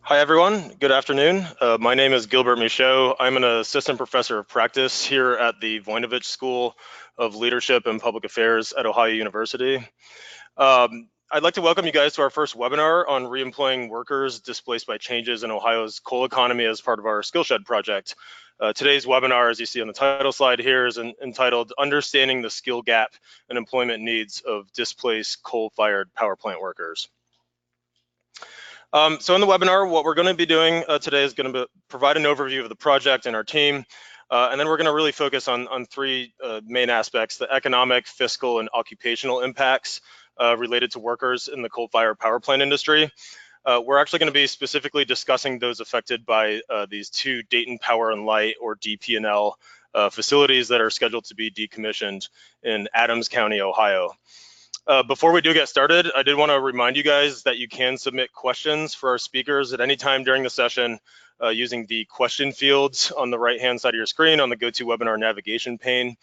Hi, everyone. Good afternoon. My name is Gilbert Michaud. I'm an assistant professor of practice here at the Voinovich School of Leadership and Public Affairs at Ohio University. I'd like to welcome you guys to our first webinar on reemploying workers displaced by changes in Ohio's coal economy as part of our Skillshed project. Today's webinar, as you see on the title slide here, is entitled Understanding the Skill Gap and Employment Needs of Displaced Coal-Fired Power Plant Workers. So in the webinar, what we're going to be doing today is going to provide an overview of the project and our team, and then we're going to really focus on three main aspects: the economic, fiscal, and occupational impacts related to workers in the coal-fired power plant industry. We're actually going to be specifically discussing those affected by these two Dayton Power and Light, or DP&L, facilities that are scheduled to be decommissioned in Adams County, Ohio. Before we do get started, I did want to remind you guys that you can submit questions for our speakers at any time during the session using the question fields on the right-hand side of your screen on the GoToWebinar navigation pane.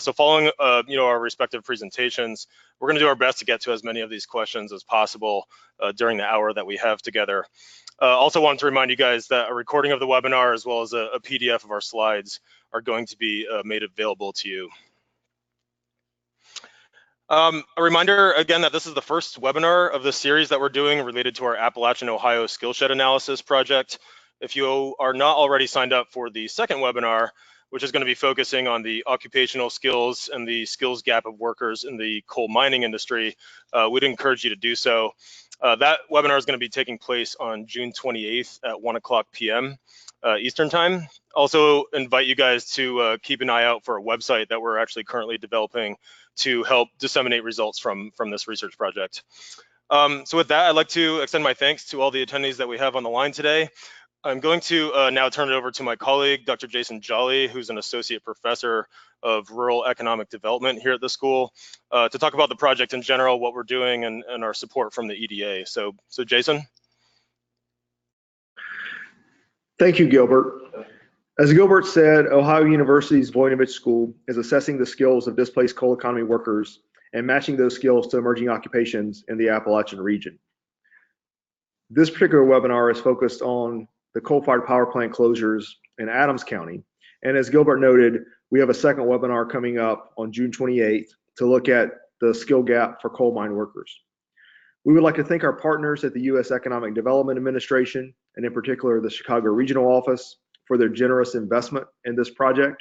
So following our respective presentations, we're going to do our best to get to as many of these questions as possible during the hour that we have together. Also wanted to remind you guys that a recording of the webinar as well as a PDF of our slides are going to be made available to you. A reminder again that this is the first webinar of the series that we're doing related to our Appalachian, Ohio Skillshed Analysis project. If you are not already signed up for the second webinar, which is going to be focusing on the occupational skills and the skills gap of workers in the coal mining industry, we'd encourage you to do so. That webinar is going to be taking place on June 28th at 1:00 p.m. Eastern time. Also invite you guys to keep an eye out for a website that we're actually currently developing to help disseminate results from this research project. So with that, I'd like to extend my thanks to all the attendees that we have on the line today. I'm going to now turn it over to my colleague, Dr. Jason Jolly, who's an associate professor of rural economic development here at the school, to talk about the project in general, what we're doing, and our support from the EDA. So Jason. Thank you, Gilbert. As Gilbert said, Ohio University's Voinovich School is assessing the skills of displaced coal economy workers and matching those skills to emerging occupations in the Appalachian region. This particular webinar is focused on the coal-fired power plant closures in Adams County. And as Gilbert noted, we have a second webinar coming up on June 28th to look at the skill gap for coal mine workers. We would like to thank our partners at the U.S. Economic Development Administration, and in particular the Chicago Regional Office, for their generous investment in this project.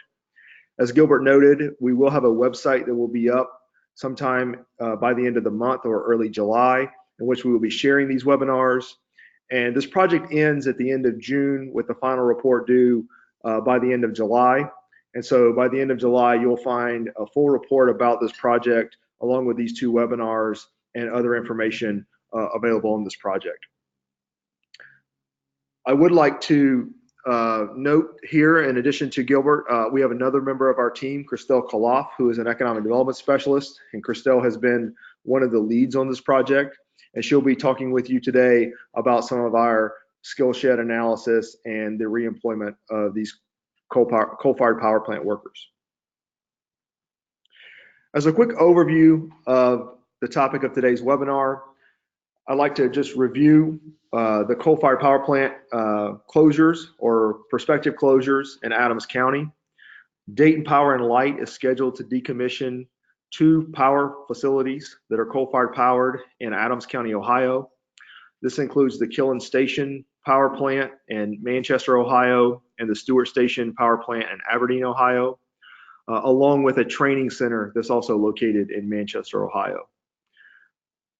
As Gilbert noted, we will have a website that will be up sometime by the end of the month or early July, in which we will be sharing these webinars. And this project ends at the end of June with the final report due by the end of July. And so by the end of July, you'll find a full report about this project along with these two webinars and other information available on this project. I would like to note here, in addition to Gilbert, we have another member of our team, Christelle Kaloff, who is an economic development specialist, and Christelle has been one of the leads on this project, and she'll be talking with you today about some of our Skillshed analysis and the reemployment of these coal-fired power plant workers. As a quick overview of the topic of today's webinar, I'd like to just review the coal-fired power plant closures or prospective closures in Adams County. Dayton Power and Light is scheduled to decommission 2 power facilities that are coal-fired powered in Adams County, Ohio. This includes the Killen Station Power Plant in Manchester, Ohio, and the Stewart Station Power Plant in Aberdeen, Ohio, along with a training center that's also located in Manchester, Ohio.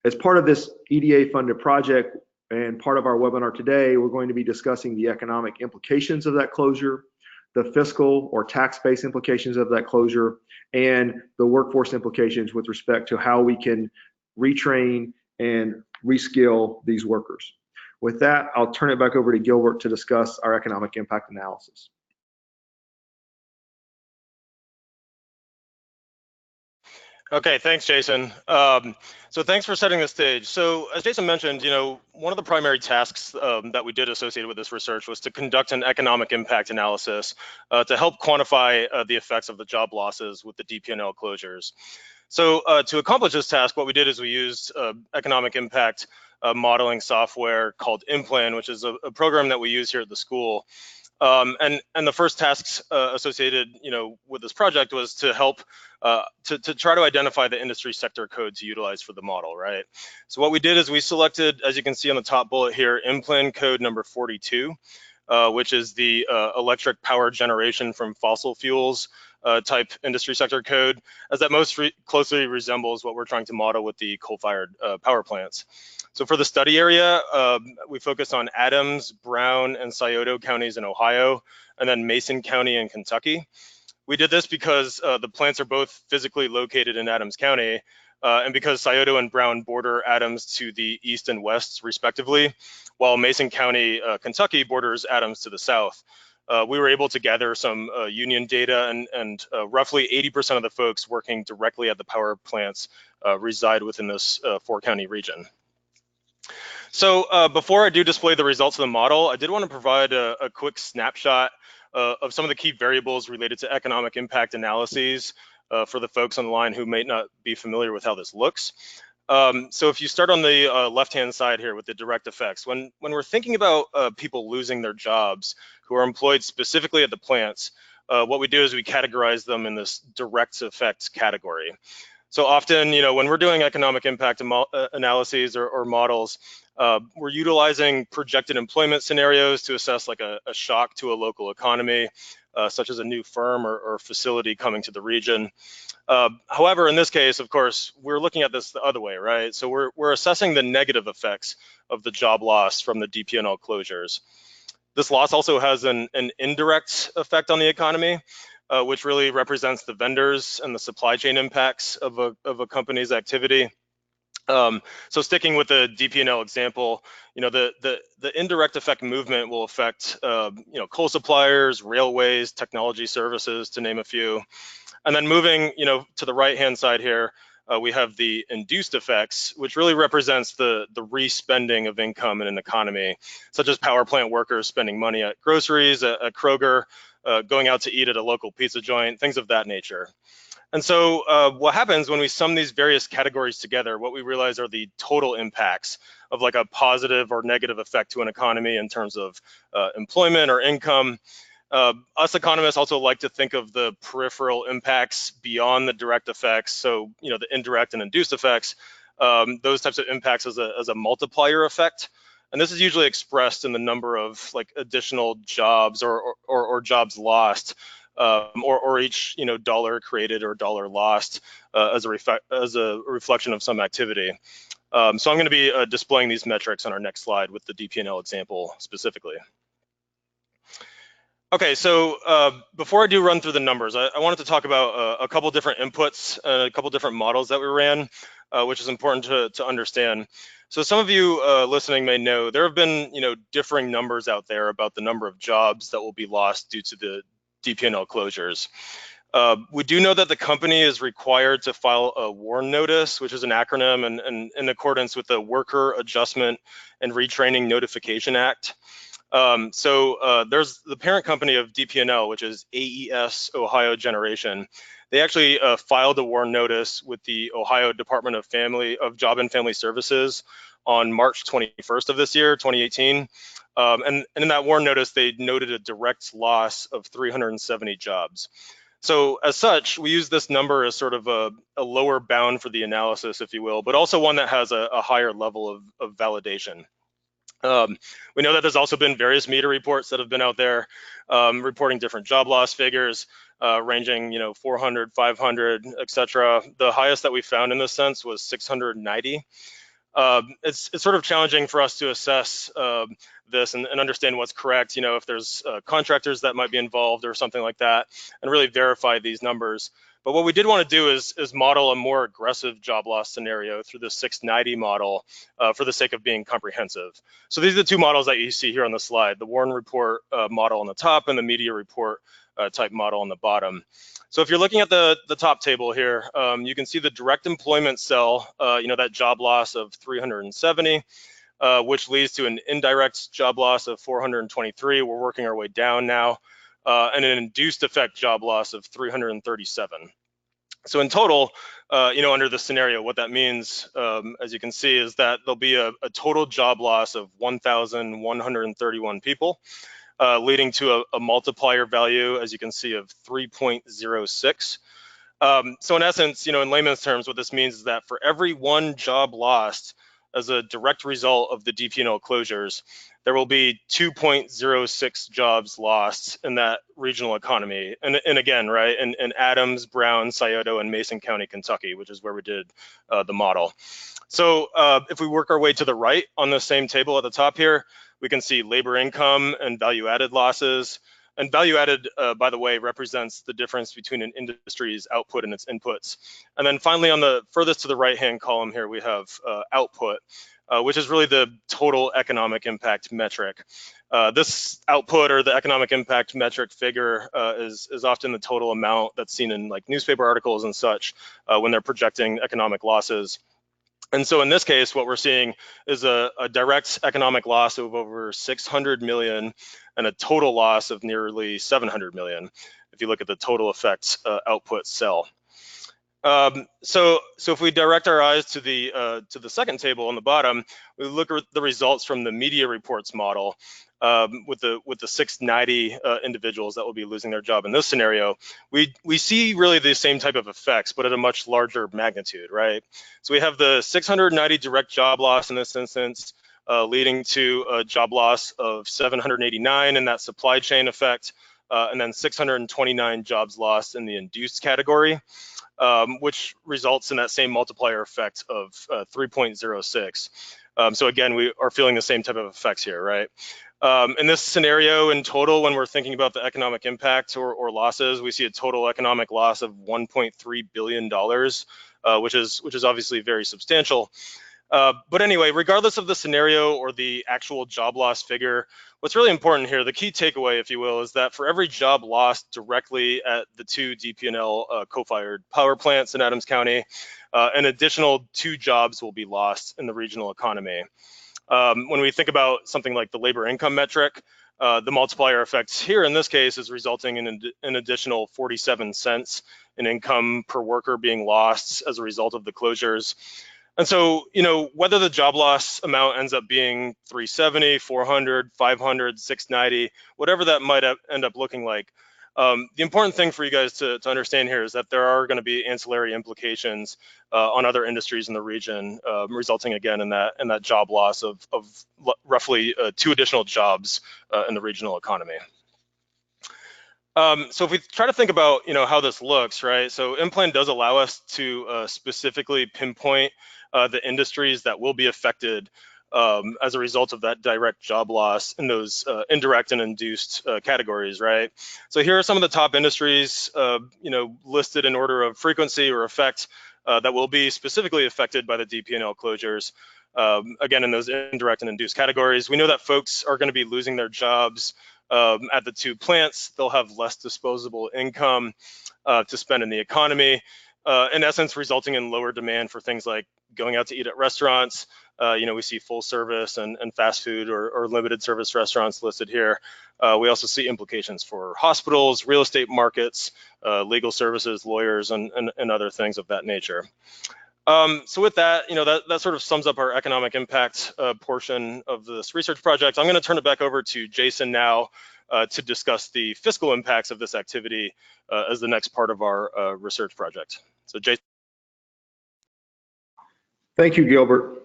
As part of this EDA-funded project and part of our webinar today, we're going to be discussing the economic implications of that closure, the fiscal or tax-based implications of that closure, and the workforce implications with respect to how we can retrain and reskill these workers. With that, I'll turn it back over to Gilbert to discuss our economic impact analysis. Okay, thanks, Jason. So thanks for setting the stage. So as Jason mentioned, one of the primary tasks that we did associated with this research was to conduct an economic impact analysis to help quantify the effects of the job losses with the DP&L closures. So to accomplish this task, what we did is we used economic impact modeling software called InPlan, which is a program that we use here at the school. And the first tasks associated, with this project was to help to try to identify the industry sector code to utilize for the model, right? So what we did is we selected, as you can see on the top bullet here, InPlan code number 42, which is the electric power generation from fossil fuels type industry sector code, as that most closely resembles what we're trying to model with the coal-fired power plants. So for the study area, we focus on Adams, Brown, and Scioto counties in Ohio, and then Mason County in Kentucky. We did this because the plants are both physically located in Adams County, and because Scioto and Brown border Adams to the east and west, respectively, while Mason County, Kentucky borders Adams to the south. We were able to gather some union data, and roughly 80% of the folks working directly at the power plants reside within this 4-county region. So before I do display the results of the model, I did want to provide a quick snapshot of some of the key variables related to economic impact analyses for the folks on the line who may not be familiar with how this looks. So if you start on the left-hand side here with the direct effects, when we're thinking about people losing their jobs who are employed specifically at the plants, what we do is we categorize them in this direct effects category. So often, when we're doing economic impact analyses or models, we're utilizing projected employment scenarios to assess like a shock to a local economy, such as a new firm or facility coming to the region. However, in this case, of course, we're looking at this the other way, right? So we're assessing the negative effects of the job loss from the DP&L closures. This loss also has an indirect effect on the economy, which really represents the vendors and the supply chain impacts of a company's activity. So sticking with the DP&L example, the indirect effect movement will affect coal suppliers, railways, technology services, to name a few. And then moving to the right-hand side here, we have the induced effects, which really represents the re-spending of income in an economy, such as power plant workers spending money at groceries, at Kroger, going out to eat at a local pizza joint, things of that nature. And so what happens when we sum these various categories together, what we realize are the total impacts of like a positive or negative effect to an economy in terms of employment or income. Us economists also like to think of the peripheral impacts beyond the direct effects. So, the indirect and induced effects, those types of impacts as a multiplier effect. And this is usually expressed in the number of like additional jobs or jobs lost, or each dollar created or dollar lost as a reflection of some activity. So I'm going to be displaying these metrics on our next slide with the DP&L example specifically. Okay, so before I do run through the numbers, I wanted to talk about a couple different inputs, a couple different models that we ran, which is important to understand. So some of you listening may know there have been differing numbers out there about the number of jobs that will be lost due to the DP&L closures. We do know that the company is required to file a WARN notice, which is an acronym and in accordance with the Worker Adjustment and Retraining Notification Act. So there's the parent company of DP&L, which is AES Ohio Generation. They actually filed a WARN notice with the Ohio Department of Job and Family Services on March 21st of this year, 2018. And in that WARN notice, they noted a direct loss of 370 jobs. So as such, we use this number as sort of a lower bound for the analysis, if you will, but also one that has a higher level of validation. We know that there's also been various media reports that have been out there reporting different job loss figures, ranging 400, 500, etc. The highest that we found in this sense was 690. It's sort of challenging for us to assess this and understand what's correct, if there's contractors that might be involved or something like that, and really verify these numbers. But what we did want to do is model a more aggressive job loss scenario through the 690 model for the sake of being comprehensive. So these are the two models that you see here on the slide, the WARN report model on the top and the media report type model on the bottom. So if you're looking at the top table here, you can see the direct employment cell, that job loss of 370, which leads to an indirect job loss of 423. We're working our way down now, and an induced effect job loss of 337. So in total, under this scenario, what that means, as you can see, is that there'll be a total job loss of 1,131 people, leading to a multiplier value, as you can see, of 3.06. So in essence, in layman's terms, what this means is that for every one job lost as a direct result of the DP&L closures, there will be 2.06 jobs lost in that regional economy. And again, right, in Adams, Brown, Scioto, and Mason County, Kentucky, which is where we did the model. So if we work our way to the right on the same table at the top here, we can see labor income and value-added losses. And value-added, by the way, represents the difference between an industry's output and its inputs. And then finally, on the furthest to the right-hand column here, we have output, which is really the total economic impact metric. This output, or the economic impact metric figure, is often the total amount that's seen in like newspaper articles and such when they're projecting economic losses. And so in this case, what we're seeing is a direct economic loss of over 600 million and a total loss of nearly 700 million, if you look at the total effects output cell. So if we direct our eyes to the second table on the bottom, we look at the results from the media reports model with the 690 individuals that will be losing their job in this scenario. We see really the same type of effects, but at a much larger magnitude, right? So we have the 690 direct job loss in this instance, leading to a job loss of 789 in that supply chain effect, and then 629 jobs lost in the induced category. Which results in that same multiplier effect of 3.06. So again, we are feeling the same type of effects here, right? In this scenario, in total, when we're thinking about the economic impact or losses, we see a total economic loss of $1.3 billion, which is obviously very substantial. But anyway, regardless of the scenario or the actual job loss figure, what's really important here, the key takeaway, if you will, is that for every job lost directly at the two DP&L co-fired power plants in Adams County, an additional 2 jobs will be lost in the regional economy. When we think about something like the labor income metric, the multiplier effects here in this case is resulting in an additional 47 cents in income per worker being lost as a result of the closures. And so, whether the job loss amount ends up being 370, 400, 500, 690, whatever that might end up looking like, the important thing for you guys to understand here is that there are going to be ancillary implications on other industries in the region, resulting again in that job loss of roughly 2 additional jobs in the regional economy. So if we try to think about how this looks, right? So InPlan does allow us to specifically pinpoint the industries that will be affected as a result of that direct job loss in those indirect and induced categories, right? So here are some of the top industries, listed in order of frequency or effect that will be specifically affected by the DP&L closures. Again, in those indirect and induced categories, we know that folks are going to be losing their jobs at the 2 plants. They'll have less disposable income to spend in the economy, in essence, resulting in lower demand for things like going out to eat at restaurants. We see full service and fast food or limited service restaurants listed here. We also see implications for hospitals, real estate markets, legal services, lawyers, and other things of that nature. So with that, that sort of sums up our economic impact portion of this research project. I'm going to turn it back over to Jason now to discuss the fiscal impacts of this activity as the next part of our research project. So Jason. Thank you, Gilbert.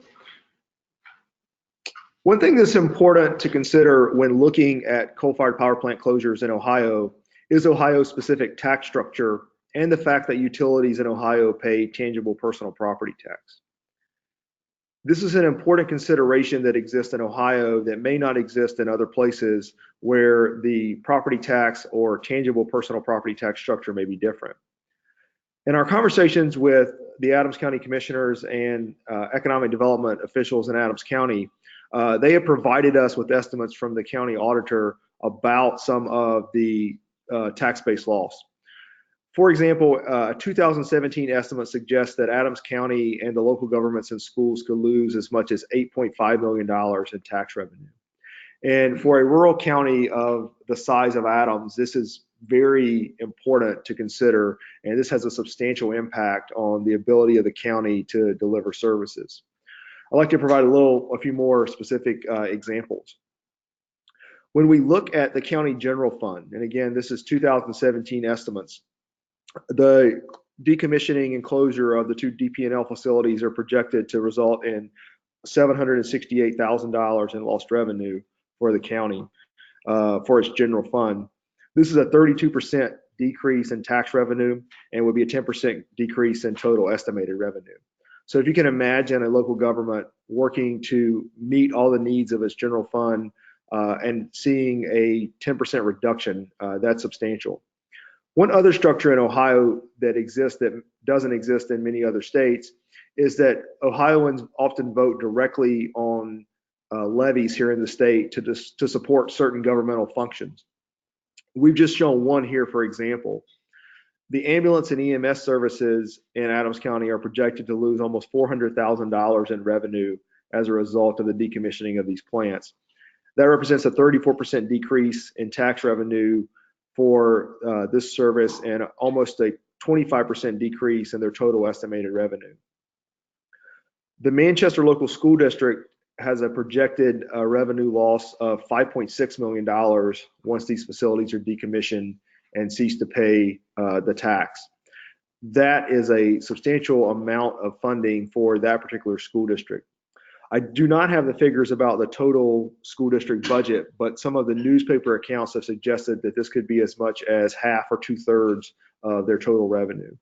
One thing that's important to consider when looking at coal-fired power plant closures in Ohio is Ohio's specific tax structure and the fact that utilities in Ohio pay tangible personal property tax. This is an important consideration that exists in Ohio that may not exist in other places where the property tax or tangible personal property tax structure may be different. In our conversations with the Adams County commissioners and economic development officials in Adams County, they have provided us with estimates from the county auditor about some of the tax-based loss. For example, a 2017 estimate suggests that Adams County and the local governments and schools could lose as much as $8.5 million in tax revenue. And for a rural county of the size of Adams, this is very important to consider, and this has a substantial impact on the ability of the county to deliver services. I'd like to provide a few more specific examples. When we look at the county general fund, and again, this is 2017 estimates, the decommissioning and closure of the two DP&L facilities are projected to result in $768,000 in lost revenue for the county for its general fund. This is a 32% decrease in tax revenue and would be a 10% decrease in total estimated revenue. So if you can imagine a local government working to meet all the needs of its general fund and seeing a 10% reduction, that's substantial. One other structure in Ohio that exists that doesn't exist in many other states is that Ohioans often vote directly on levies here in the state to support certain governmental functions. We've just shown one here, for example. The ambulance and EMS services in Adams County are projected to lose almost $400,000 in revenue as a result of the decommissioning of these plants. That represents a 34% decrease in tax revenue for this service and almost a 25% decrease in their total estimated revenue. The Manchester Local School District has a projected revenue loss of $5.6 million once these facilities are decommissioned and cease to pay the tax. That is a substantial amount of funding for that particular school district. I do not have the figures about the total school district budget, but some of the newspaper accounts have suggested that this could be as much as half or 2/3 of their total revenue.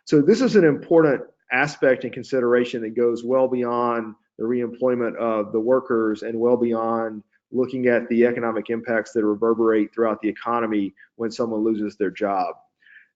So this is an important aspect and consideration that goes well beyond the reemployment of the workers and well beyond looking at the economic impacts that reverberate throughout the economy when someone loses their job.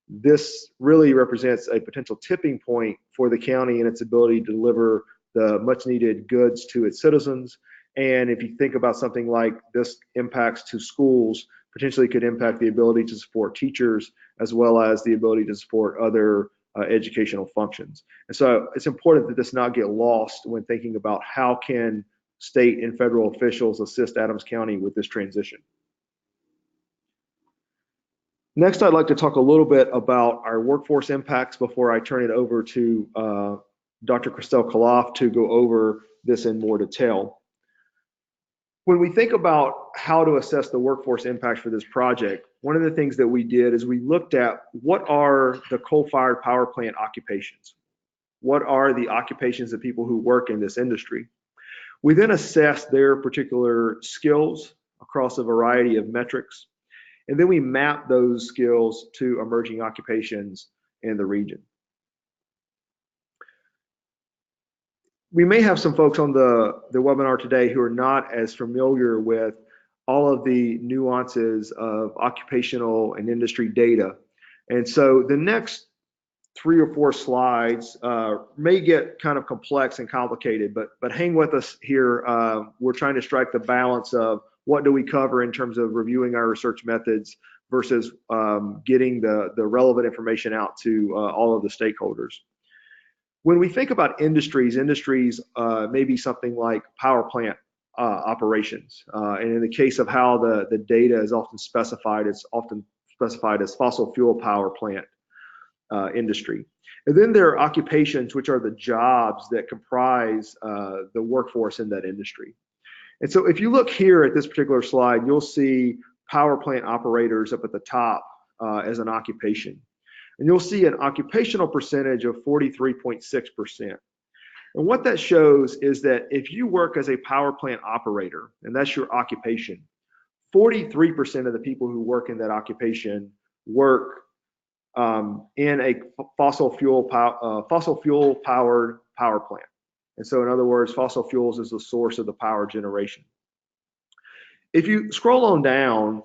This really represents a potential tipping point for the county and its ability to deliver the much needed goods to its citizens. And if you think about something like this impacts to schools, potentially could impact the ability to support teachers as well as the ability to support other educational functions. And so it's important that this not get lost when thinking about how can state and federal officials assist Adams County with this transition. Next, I'd like to talk a little bit about our workforce impacts before I turn it over to Dr. Christelle Kaloff to go over this in more detail. When we think about how to assess the workforce impact for this project, one of the things that we did is we looked at what are the coal-fired power plant occupations? What are the occupations of people who work in this industry? We then assessed their particular skills across a variety of metrics, and then we mapped those skills to emerging occupations in the region. We may have some folks on the webinar today who are not as familiar with all of the nuances of occupational and industry data. And so the next 3 or 4 slides may get kind of complex and complicated, but hang with us here. We're trying to strike the balance of what do we cover in terms of reviewing our research methods versus getting the relevant information out to all of the stakeholders. When we think about industries may be something like power plant operations. And in the case of how the data is often specified, it's often specified as fossil fuel power plant industry. And then there are occupations, which are the jobs that comprise the workforce in that industry. And so if you look here at this particular slide, you'll see power plant operators up at the top as an occupation. And you'll see an occupational percentage of 43.6%. And what that shows is that if you work as a power plant operator, and that's your occupation, 43% of the people who work in that occupation work in a fossil fuel powered power plant. And so in other words, fossil fuels is the source of the power generation. If you scroll on down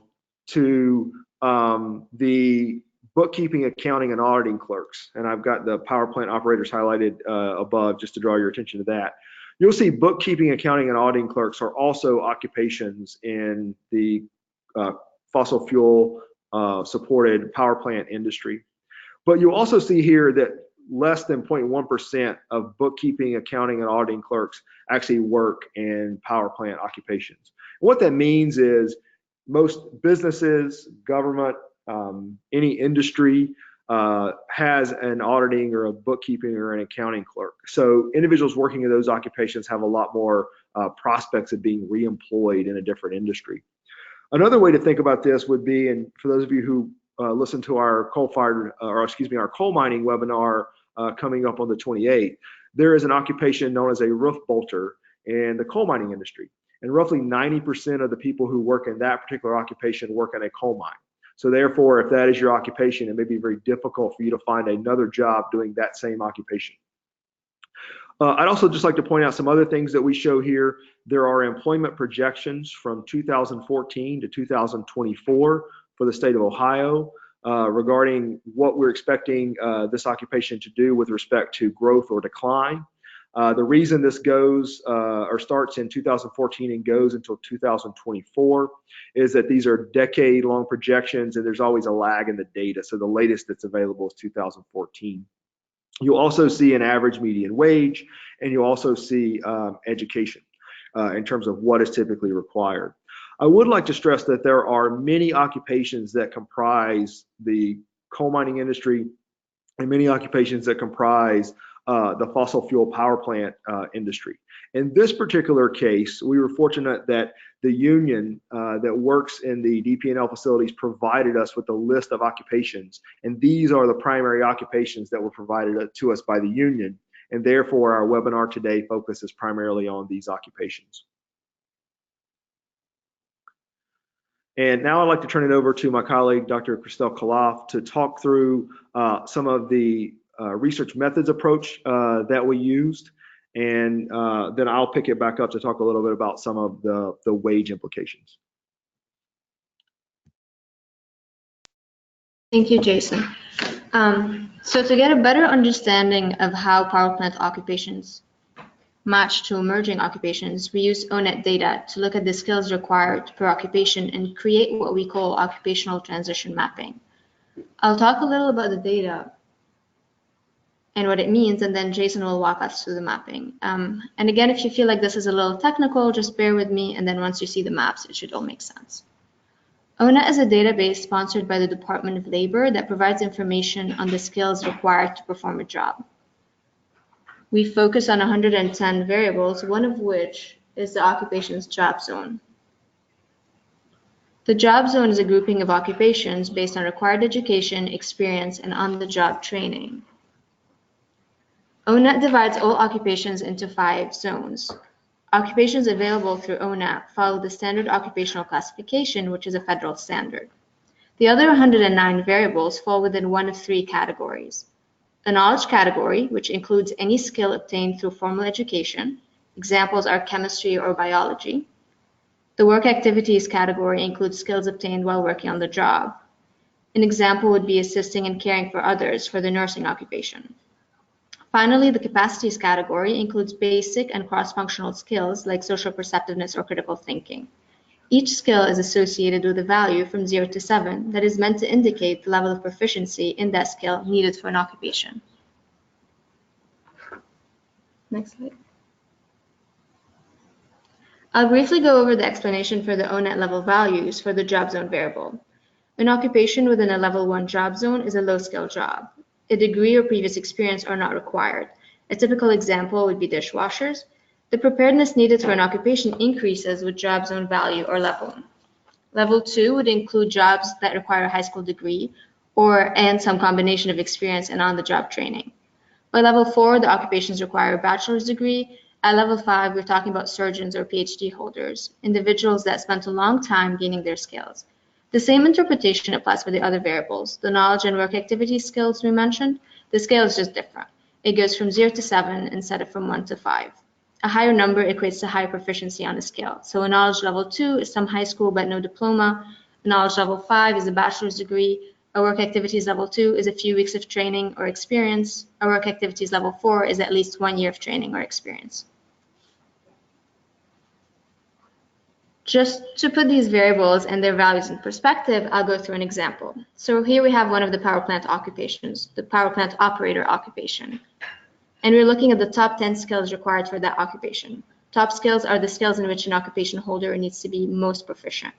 to the bookkeeping, accounting, and auditing clerks, and I've got the power plant operators highlighted above just to draw your attention to that. You'll see bookkeeping, accounting, and auditing clerks are also occupations in the fossil fuel supported power plant industry. But you'll also see here that less than 0.1% of bookkeeping, accounting, and auditing clerks actually work in power plant occupations. And what that means is most businesses, government, Any industry has an auditing or a bookkeeping or an accounting clerk. So individuals working in those occupations have a lot more prospects of being reemployed in a different industry. Another way to think about this would be, and for those of you who listen to our our coal mining webinar coming up on the 28th, there is an occupation known as a roof bolter in the coal mining industry. And roughly 90% of the people who work in that particular occupation work in a coal mine. So therefore, if that is your occupation, it may be very difficult for you to find another job doing that same occupation. I'd also just like to point out some other things that we show here. There are employment projections from 2014 to 2024 for the state of Ohio regarding what we're expecting this occupation to do with respect to growth or decline. The reason this goes or starts in 2014 and goes until 2024 is that these are decade-long projections and there's always a lag in the data. So the latest that's available is 2014. You'll also see an average median wage, and you'll also see education in terms of what is typically required. I would like to stress that there are many occupations that comprise the coal mining industry and many occupations that comprise the fossil fuel power plant industry. In this particular case, we were fortunate that the union that works in the DP&L facilities provided us with a list of occupations, and these are the primary occupations that were provided to us by the union, and therefore our webinar today focuses primarily on these occupations. And now I'd like to turn it over to my colleague, Dr. Christelle Kaloff, to talk through some of the research methods approach that we used, and then I'll pick it back up to talk a little bit about some of the wage implications. Thank you, Jason. So to get a better understanding of how power plant occupations match to emerging occupations, we use ONET data to look at the skills required per occupation and create what we call occupational transition mapping. I'll talk a little about the data and what it means, and then Jason will walk us through the mapping. And again, if you feel like this is a little technical, just bear with me, and then once you see the maps, it should all make sense. ONET is a database sponsored by the Department of Labor that provides information on the skills required to perform a job. We focus on 110 variables, one of which is the occupation's job zone. The job zone is a grouping of occupations based on required education, experience, and on-the-job training. ONET divides all occupations into 5 zones. Occupations available through ONET follow the standard occupational classification, which is a federal standard. The other 109 variables fall within one of 3 categories. A knowledge category, which includes any skill obtained through formal education. Examples are chemistry or biology. The work activities category includes skills obtained while working on the job. An example would be assisting and caring for others for the nursing occupation. Finally, the capacities category includes basic and cross-functional skills like social perceptiveness or critical thinking. Each skill is associated with a value from 0 to 7 that is meant to indicate the level of proficiency in that skill needed for an occupation. Next slide. I'll briefly go over the explanation for the ONET level values for the job zone variable. An occupation within a level 1 job zone is a low-skill job. A degree or previous experience are not required. A typical example would be dishwashers. The preparedness needed for an occupation increases with job zone value or level. Level 2 would include jobs that require a high school degree and some combination of experience and on-the-job training. By level 4, the occupations require a bachelor's degree. At level 5, we're talking about surgeons or PhD holders, individuals that spent a long time gaining their skills. The same interpretation applies for the other variables. The knowledge and work activity skills we mentioned, the scale is just different. It goes from 0 to 7 instead of from 1 to 5. A higher number equates to higher proficiency on a scale. So a knowledge level 2 is some high school but no diploma. A knowledge level 5 is a bachelor's degree. A work activities level 2 is a few weeks of training or experience. A work activities level 4 is at least 1 year of training or experience. Just to put these variables and their values in perspective, I'll go through an example. So here we have one of the power plant occupations, the power plant operator occupation. And we're looking at the top 10 skills required for that occupation. Top skills are the skills in which an occupation holder needs to be most proficient.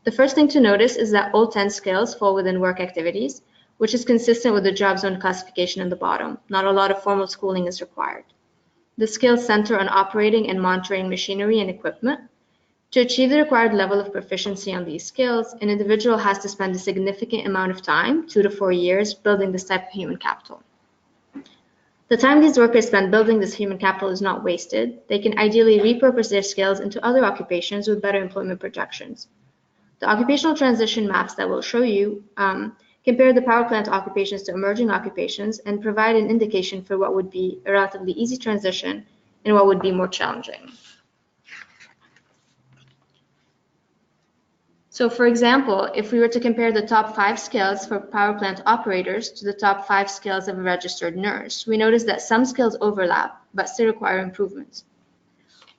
The first thing to notice is that all 10 skills fall within work activities, which is consistent with the job zone classification in the bottom. Not a lot of formal schooling is required. The skills center on operating and monitoring machinery and equipment. To achieve the required level of proficiency on these skills, an individual has to spend a significant amount of time, 2 to 4 years, building this type of human capital. The time these workers spend building this human capital is not wasted. They can ideally repurpose their skills into other occupations with better employment projections. The occupational transition maps that we'll show you compare the power plant occupations to emerging occupations and provide an indication for what would be a relatively easy transition and what would be more challenging. So for example, if we were to compare the top 5 skills for power plant operators to the top 5 skills of a registered nurse, we notice that some skills overlap, but still require improvements.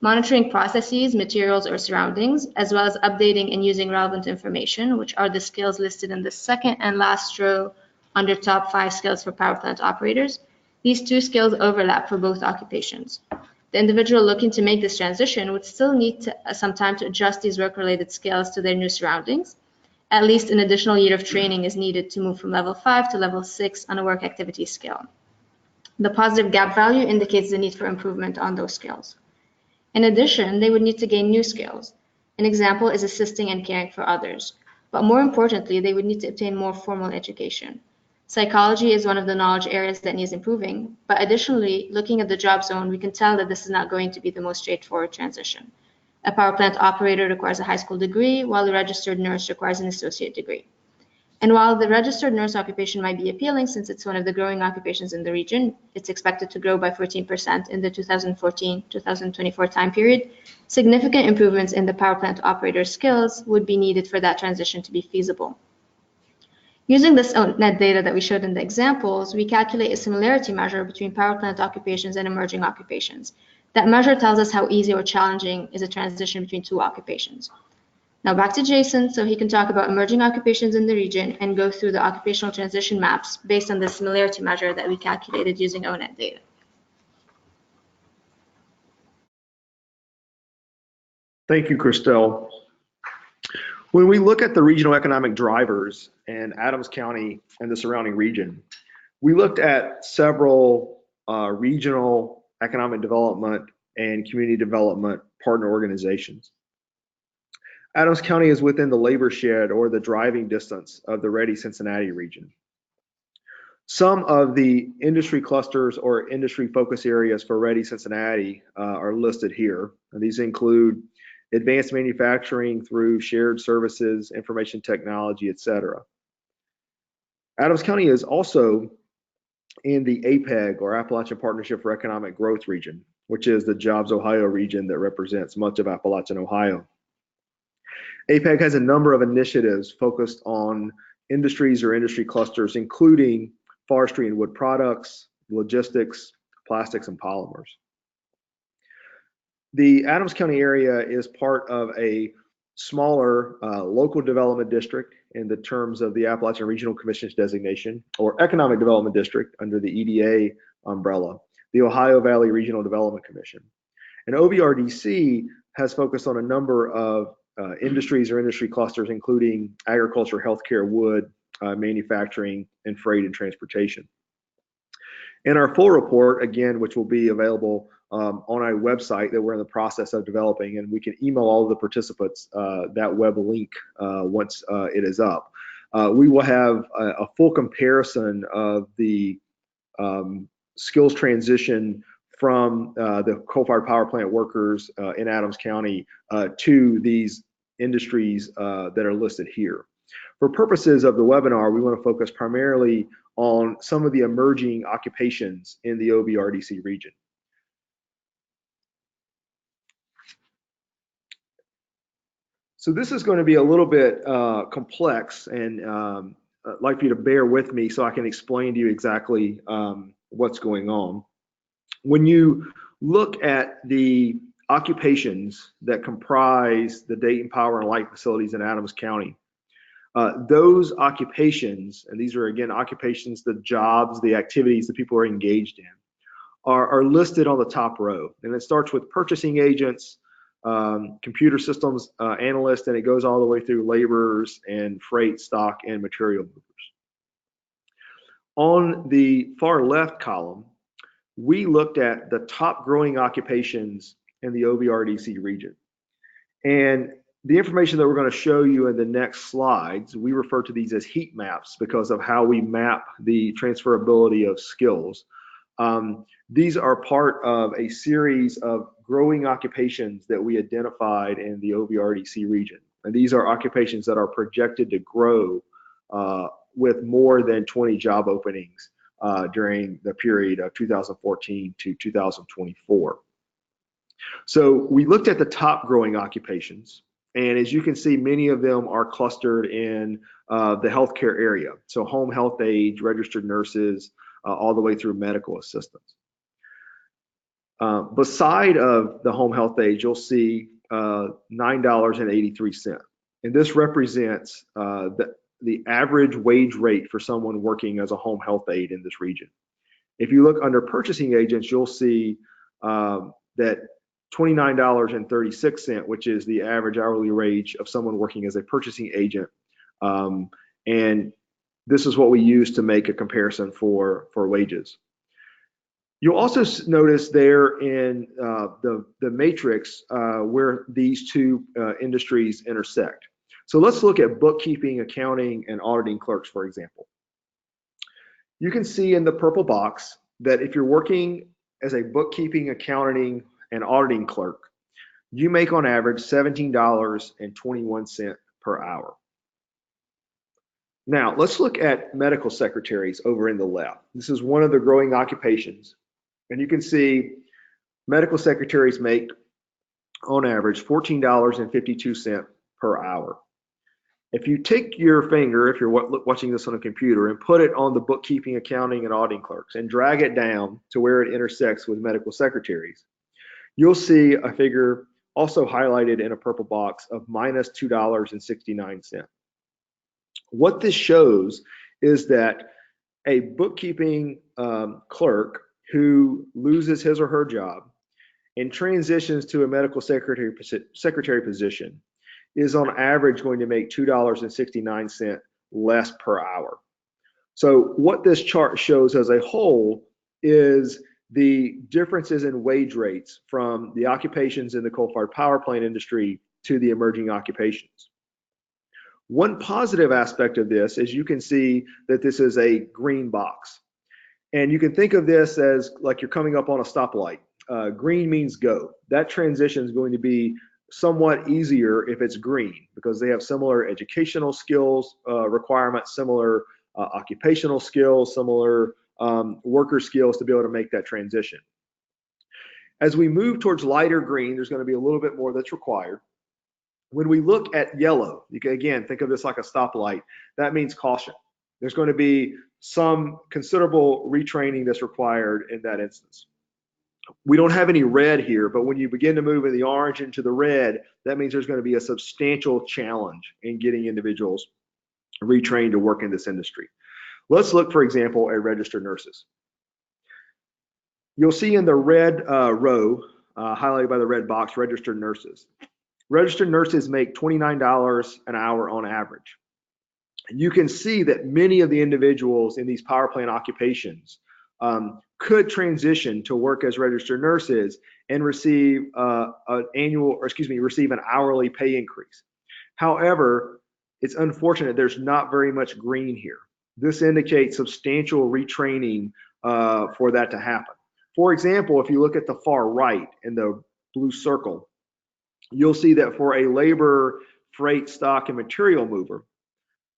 Monitoring processes, materials, or surroundings, as well as updating and using relevant information, which are the skills listed in the second and last row under top 5 skills for power plant operators. These 2 skills overlap for both occupations. The individual looking to make this transition would still need some time to adjust these work-related skills to their new surroundings. At least an additional year of training is needed to move from level 5 to level 6 on a work activity skill. The positive gap value indicates the need for improvement on those skills. In addition, they would need to gain new skills. An example is assisting and caring for others. But more importantly, they would need to obtain more formal education. Psychology is one of the knowledge areas that needs improving, but additionally, looking at the job zone, we can tell that this is not going to be the most straightforward transition. A power plant operator requires a high school degree, while a registered nurse requires an associate degree. And while the registered nurse occupation might be appealing since it's one of the growing occupations in the region, it's expected to grow by 14% in the 2014-2024 time period, significant improvements in the power plant operator skills would be needed for that transition to be feasible. Using this net data that we showed in the examples, we calculate a similarity measure between power plant occupations and emerging occupations. That measure tells us how easy or challenging is a transition between 2 occupations. Now back to Jason so he can talk about emerging occupations in the region and go through the occupational transition maps based on the similarity measure that we calculated using ONET data. Thank you, Christelle. When we look at the regional economic drivers in Adams County and the surrounding region, we looked at several regional economic development and community development partner organizations. Adams County is within the labor shed or the driving distance of the Ready Cincinnati region. Some of the industry clusters or industry focus areas for Ready Cincinnati are listed here. And these include advanced manufacturing through shared services, information technology, etc. Adams County is also in the APEG or Appalachian Partnership for Economic Growth region, which is the Jobs Ohio region that represents much of Appalachian Ohio. APEG has a number of initiatives focused on industries or industry clusters, including forestry and wood products, logistics, plastics, and polymers. The Adams County area is part of a smaller local development district in the terms of the Appalachian Regional Commission's designation, or economic development district under the EDA umbrella, the Ohio Valley Regional Development Commission. And OVRDC has focused on a number of industries or industry clusters, including agriculture, healthcare, wood, manufacturing, and freight and transportation. In our full report, again, which will be available on our website that we're in the process of developing, and we can email all of the participants that web link once it is up. We will have a full comparison of the skills transition from the coal-fired power plant workers in Adams County to these industries that are listed here. For purposes of the webinar, we want to focus primarily on some of the emerging occupations in the OVRDC region. So this is going to be a little bit complex, and I'd like for you to bear with me so I can explain to you exactly what's going on. When you look at the occupations that comprise the Dayton Power and Light facilities in Adams County, those occupations, and these are again occupations, the jobs, the activities that people are engaged in, are listed on the top row. And it starts with purchasing agents, computer systems analysts, and it goes all the way through laborers and freight, stock, and material movers. On the far left column, we looked at the top growing occupations in the OVRDC region. And the information that we're going to show you in the next slides, we refer to these as heat maps because of how we map the transferability of skills. These are part of a series of growing occupations that we identified in the OVRDC region. And these are occupations that are projected to grow with more than 20 job openings during the period of 2014 to 2024. So we looked at the top growing occupations, and as you can see, many of them are clustered in the healthcare area. So home health aides, registered nurses, all the way through medical assistants. Beside of the home health aide, you'll see $9.83. And this represents the average wage rate for someone working as a home health aide in this region. If you look under purchasing agents, you'll see that $29.36, which is the average hourly wage of someone working as a purchasing agent. And this is what we use to make a comparison for wages. You'll also notice there in the matrix where these two industries intersect. So let's look at bookkeeping, accounting, and auditing clerks, for example. You can see in the purple box that if you're working as a bookkeeping, accounting, and auditing clerk, you make on average $17.21 per hour. Now, let's look at medical secretaries over in the left. This is one of the growing occupations. And you can see medical secretaries make on average $14.52 per hour. If you take your finger, if you're watching this on a computer, and put it on the bookkeeping, accounting, and auditing clerks and drag it down to where it intersects with medical secretaries, you'll see a figure also highlighted in a purple box of minus $2.69. What this shows is that a bookkeeping clerk who loses his or her job and transitions to a medical secretary position is on average going to make $2.69 less per hour. So what this chart shows as a whole is the differences in wage rates from the occupations in the coal-fired power plant industry to the emerging occupations. One positive aspect of this is you can see that this is a green box. And you can think of this as like you're coming up on a stoplight. Green means go. That transition is going to be somewhat easier if it's green because they have similar educational skills requirements, similar occupational skills, similar worker skills to be able to make that transition. As we move towards lighter green, there's going to be a little bit more that's required. When we look at yellow, you can again think of this like a stoplight. That means caution. There's going to be some considerable retraining that's required in that instance. We don't have any red here, but when you begin to move in the orange into the red, that means there's going to be a substantial challenge in getting individuals retrained to work in this industry. Let's look, for example, at registered nurses. You'll see in the red row, highlighted by the red box, registered nurses. Registered nurses make $29 an hour on average. You can see that many of the individuals in these power plant occupations could transition to work as registered nurses and receive receive an hourly pay increase. However, it's unfortunate there's not very much green here. This indicates substantial retraining for that to happen. For example, if you look at the far right in the blue circle, you'll see that for a labor, freight, stock, and material mover,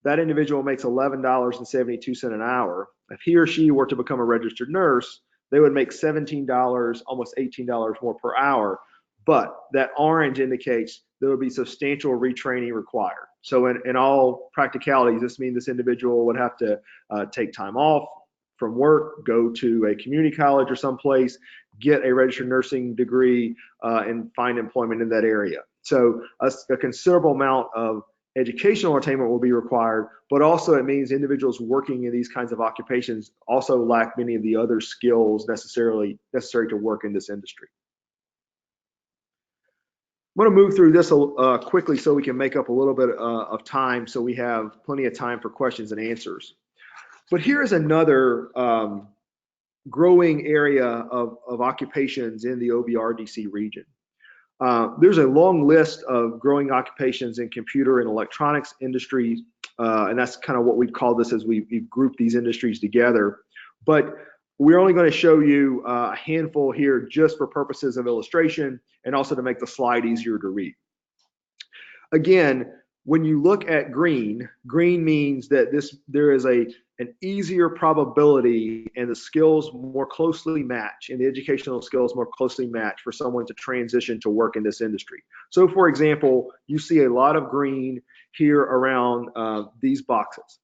that individual makes $11.72 an hour. If he or she were to become a registered nurse, they would make $17, almost $18 more per hour. But that orange indicates there would be substantial retraining required. So in all practicalities, this means this individual would have to take time off from work, go to a community college or someplace, get a registered nursing degree, and find employment in that area. So a considerable amount of educational attainment will be required, but also it means individuals working in these kinds of occupations also lack many of the other skills necessary to work in this industry. I'm going to move through this quickly so we can make up a little bit of time, so we have plenty of time for questions and answers. But here's another growing area of occupations in the OBRDC region. There's a long list of growing occupations in computer and electronics industries, and that's kind of what we've called this as we've grouped these industries together. But we're only going to show you a handful here just for purposes of illustration and also to make the slide easier to read. Again, when you look at green, green means that there is an easier probability and the skills more closely match, and the educational skills more closely match for someone to transition to work in this industry. So for example, you see a lot of green here around these boxes.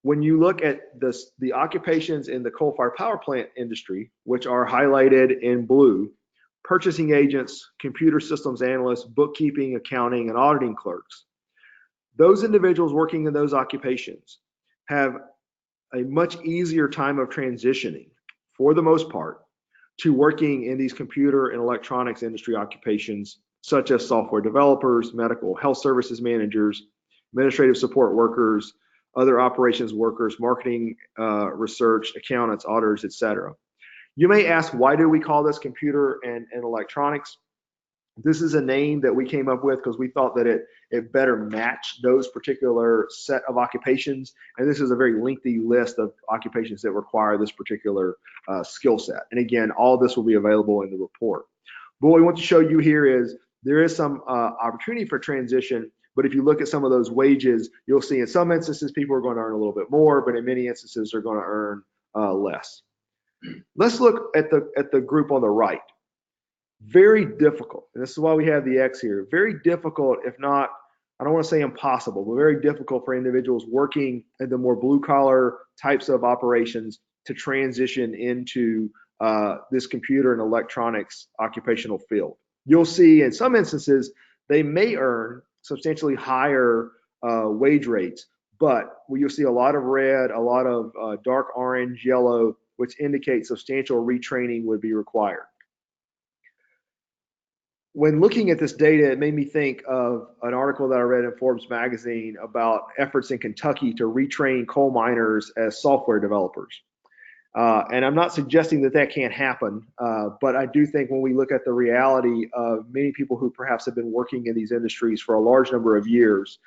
When you look at the occupations in the coal-fired power plant industry, which are highlighted in blue, purchasing agents, computer systems analysts, bookkeeping, accounting, and auditing clerks, those individuals working in those occupations have a much easier time of transitioning, for the most part, to working in these computer and electronics industry occupations, such as software developers, medical health services managers, administrative support workers, other operations workers, marketing, research, accountants, auditors, etc. You may ask, why do we call this computer and electronics? This is a name that we came up with because we thought that it better matched those particular set of occupations. And this is a very lengthy list of occupations that require this particular skill set. And again, all this will be available in the report. But what we want to show you here is there is some opportunity for transition. But if you look at some of those wages, you'll see in some instances people are going to earn a little bit more, but in many instances they're going to earn less. Let's look at the group on the right. Very difficult, and this is why we have the X here. Very difficult, if not, I don't want to say impossible, but very difficult for individuals working in the more blue-collar types of operations to transition into this computer and electronics occupational field. You'll see in some instances they may earn substantially higher wage rates, but you'll see a lot of red, a lot of dark orange, yellow, which indicates substantial retraining would be required. When looking at this data, it made me think of an article that I read in Forbes magazine about efforts in Kentucky to retrain coal miners as software developers. And I'm not suggesting that that can't happen, but I do think when we look at the reality of many people who perhaps have been working in these industries for a large number of years,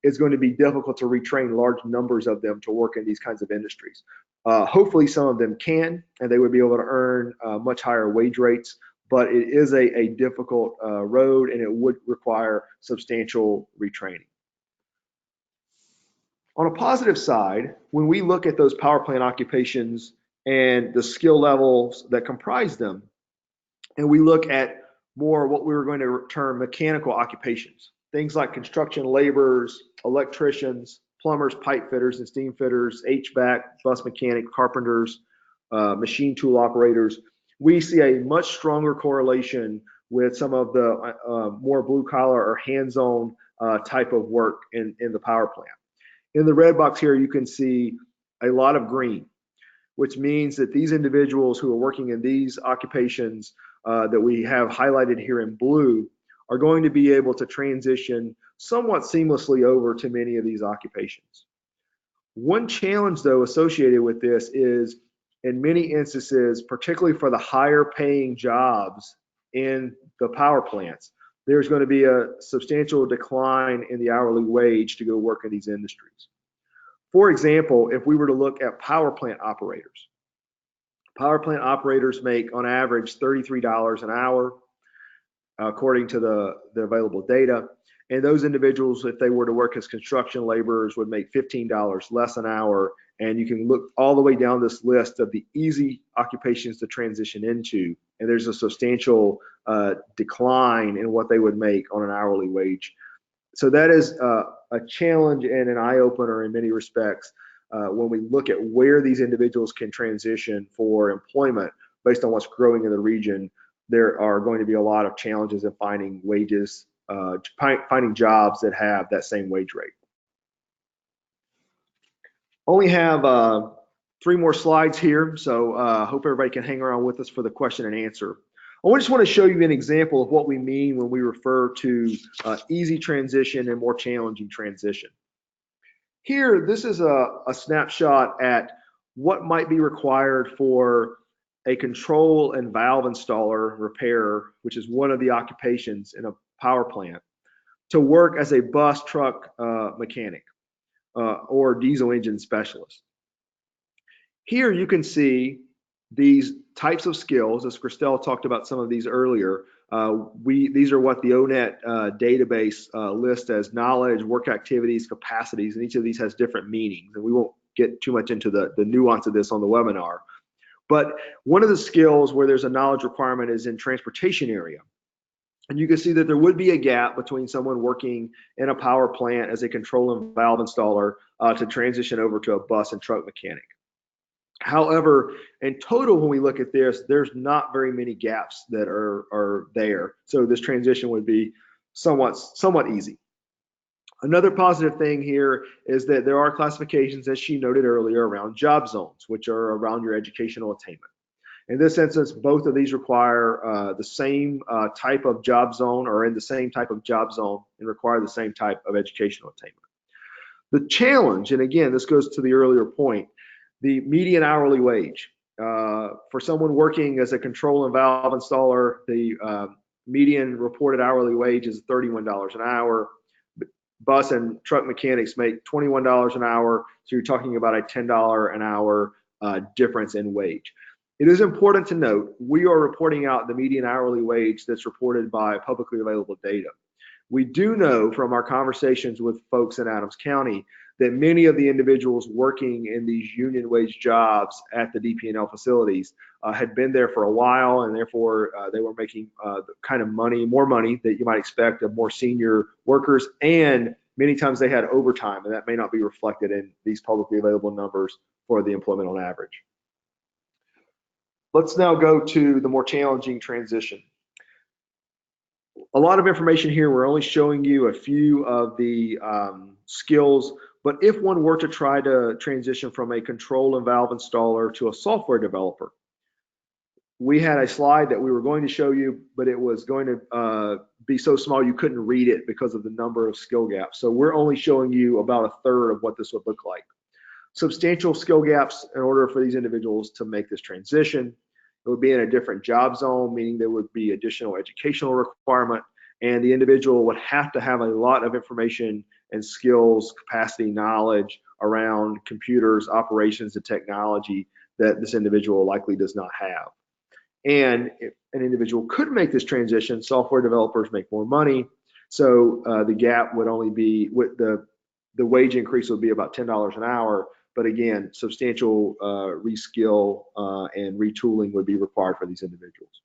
it's going to be difficult to retrain large numbers of them to work in these kinds of industries. Hopefully some of them can, and they would be able to earn much higher wage rates, but it is a difficult road, and it would require substantial retraining. On a positive side, when we look at those power plant occupations and the skill levels that comprise them, and we look at more what we were going to term mechanical occupations, things like construction laborers, electricians, plumbers, pipe fitters and steam fitters, HVAC, bus mechanic, carpenters, machine tool operators, we see a much stronger correlation with some of the more blue collar or hands-on type of work in the power plant. In the red box here, you can see a lot of green, which means that these individuals who are working in these occupations that we have highlighted here in blue are going to be able to transition somewhat seamlessly over to many of these occupations. One challenge, though, associated with this is, in many instances, particularly for the higher paying jobs in the power plants, there's going to be a substantial decline in the hourly wage to go work in these industries. For example, if we were to look at power plant operators make on average $33 an hour, according to the available data. And those individuals, if they were to work as construction laborers, would make $15 less an hour. And you can look all the way down this list of the easy occupations to transition into, and there's a substantial decline in what they would make on an hourly wage. So that is a challenge and an eye-opener in many respects when we look at where these individuals can transition for employment based on what's growing in the region. There are going to be a lot of challenges in finding wages, finding jobs that have that same wage rate. Only have 3 more slides here, so hope everybody can hang around with us for the question and answer. I just want to show you an example of what we mean when we refer to easy transition and more challenging transition. Here, this is a snapshot at what might be required for a control and valve installer repairer, which is one of the occupations in a power plant, to work as a bus truck mechanic or diesel engine specialist. Here you can see these types of skills, as Christelle talked about some of these earlier. These are what the ONET database lists as knowledge, work activities, capacities, and each of these has different meanings. And we won't get too much into the nuance of this on the webinar. But one of the skills where there's a knowledge requirement is in transportation area. And you can see that there would be a gap between someone working in a power plant as a control and valve installer to transition over to a bus and truck mechanic. However, in total, when we look at this, there's not very many gaps that are there. So this transition would be somewhat easy. Another positive thing here is that there are classifications, as she noted earlier, around job zones, which are around your educational attainment. In this instance, both of these require the same type of job zone or in the same type of job zone and require the same type of educational attainment. The challenge, and again, this goes to the earlier point, the median hourly wage. For someone working as a control and valve installer, the median reported hourly wage is $31 an hour. Bus and truck mechanics make $21 an hour, so you're talking about a $10 an hour difference in wage. It is important to note, we are reporting out the median hourly wage that's reported by publicly available data. We do know from our conversations with folks in Adams County that many of the individuals working in these union wage jobs at the DP&L facilities had been there for a while, and therefore they were making the kind of more money that you might expect of more senior workers, and many times they had overtime, and that may not be reflected in these publicly available numbers for the employment on average. Let's now go to the more challenging transition. A lot of information here. We're only showing you a few of the skills, but if one were to try to transition from a control and valve installer to a software developer, we had a slide that we were going to show you, but it was going to be so small you couldn't read it because of the number of skill gaps. So we're only showing you about a third of what this would look like. Substantial skill gaps in order for these individuals to make this transition. It would be in a different job zone, meaning there would be additional educational requirement, and the individual would have to have a lot of information and skills, capacity, knowledge around computers, operations, and technology that this individual likely does not have. And if an individual could make this transition, software developers make more money, so the gap would only be, with the wage increase would be about $10 an hour. But again, substantial reskill and retooling would be required for these individuals.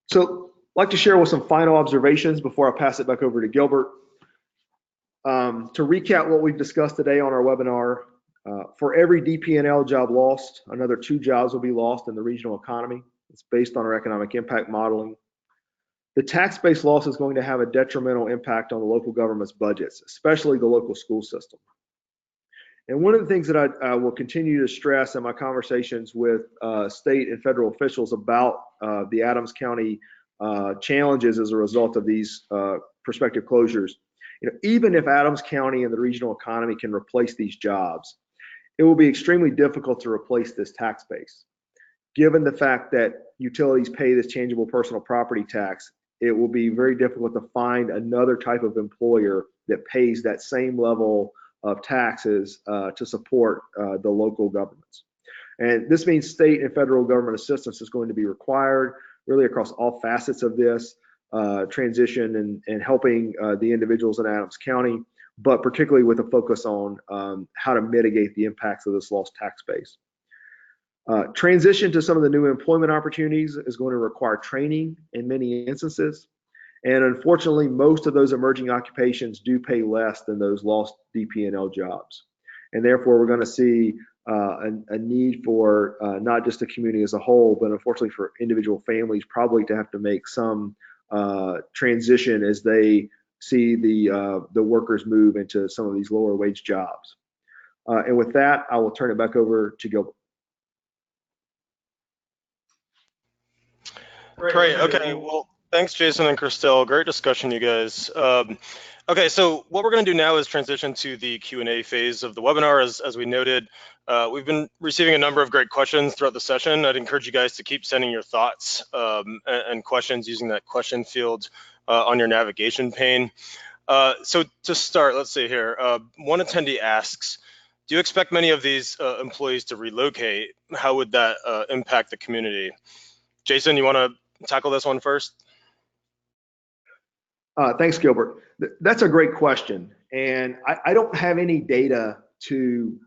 So I'd like to share with some final observations before I pass it back over to Gilbert. To recap what we've discussed today on our webinar, for every DP&L job lost, another 2 jobs will be lost in the regional economy. It's based on our economic impact modeling. The tax-based loss is going to have a detrimental impact on the local government's budgets, especially the local school system. And one of the things that I will continue to stress in my conversations with state and federal officials about the Adams County challenges as a result of these prospective closures, even if Adams County and the regional economy can replace these jobs, it will be extremely difficult to replace this tax base. Given the fact that utilities pay this tangible personal property tax, it will be very difficult to find another type of employer that pays that same level of taxes to support the local governments. And this means state and federal government assistance is going to be required really across all facets of this transition and helping the individuals in Adams County, but particularly with a focus on how to mitigate the impacts of this lost tax base. Transition to some of the new employment opportunities is going to require training in many instances. And unfortunately, most of those emerging occupations do pay less than those lost DP&L jobs. And therefore, we're going to see a need for not just the community as a whole, but unfortunately for individual families probably to have to make some transition as they see the workers move into some of these lower wage jobs. And with that, I will turn it back over to Gilbert. Great. Okay. Well, thanks, Jason and Christelle. Great discussion, you guys. Okay, so what we're going to do now is transition to the Q&A phase of the webinar. As we noted, we've been receiving a number of great questions throughout the session. I'd encourage you guys to keep sending your thoughts and questions using that question field on your navigation pane. So to start, let's see here. One attendee asks, do you expect many of these employees to relocate? How would that impact the community? Jason, you want to tackle this one first? Thanks, Gilbert. That's a great question. And I don't have any data to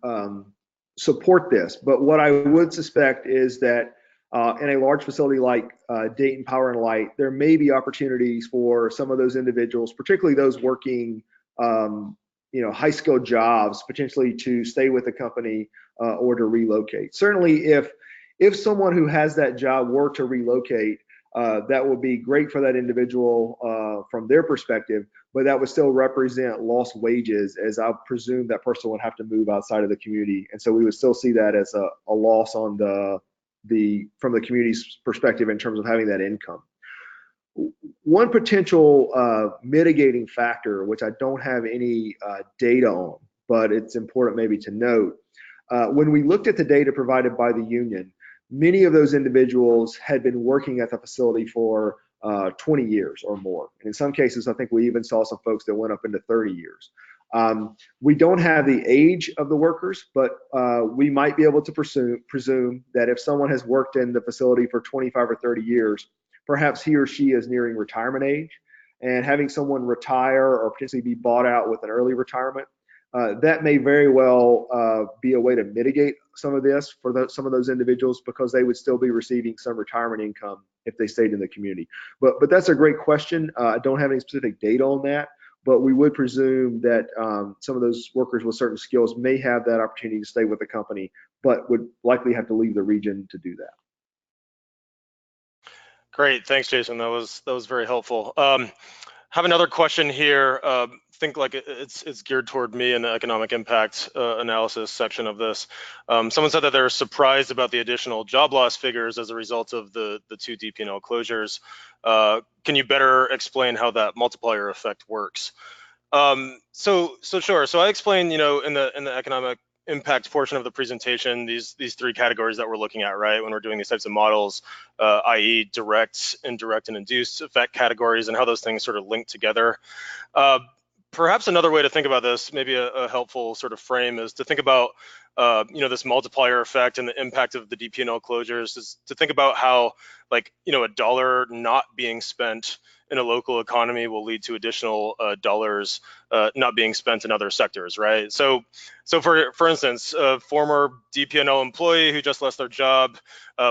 support this, but what I would suspect is that in a large facility like Dayton Power and Light, there may be opportunities for some of those individuals, particularly those working high-skilled jobs, potentially to stay with the company or to relocate. Certainly, if someone who has that job were to relocate, that would be great for that individual from their perspective, but that would still represent lost wages, as I presume that person would have to move outside of the community. And so we would still see that as a loss on from the community's perspective in terms of having that income. One potential mitigating factor, which I don't have any data on, but it's important maybe to note, when we looked at the data provided by the union, many of those individuals had been working at the facility for 20 years or more. And in some cases, I think we even saw some folks that went up into 30 years. We don't have the age of the workers, but we might be able to presume that if someone has worked in the facility for 25 or 30 years, perhaps he or she is nearing retirement age, and having someone retire or potentially be bought out with an early retirement, that may very well be a way to mitigate some of this for some of those individuals, because they would still be receiving some retirement income if they stayed in the community. But that's a great question. I don't have any specific data on that, but we would presume that some of those workers with certain skills may have that opportunity to stay with the company, but would likely have to leave the region to do that. Great, thanks, Jason. That was very helpful. Have another question here. Think like it's geared toward me in the economic impact analysis section of this. Someone said that they're surprised about the additional job loss figures as a result of the 2 DP&L closures. Can you better explain how that multiplier effect works? So sure. So I explained, in the economic impact portion of the presentation, these 3 categories that we're looking at, right, when we're doing these types of models, i.e. direct, indirect, and induced effect categories, and how those things sort of link together. Perhaps another way to think about this, maybe a helpful sort of frame, is to think about this multiplier effect and the impact of the DP&L closures, is to think about how, like, a dollar not being spent in a local economy will lead to additional dollars not being spent in other sectors, right? So for instance, a former DP&L employee who just lost their job,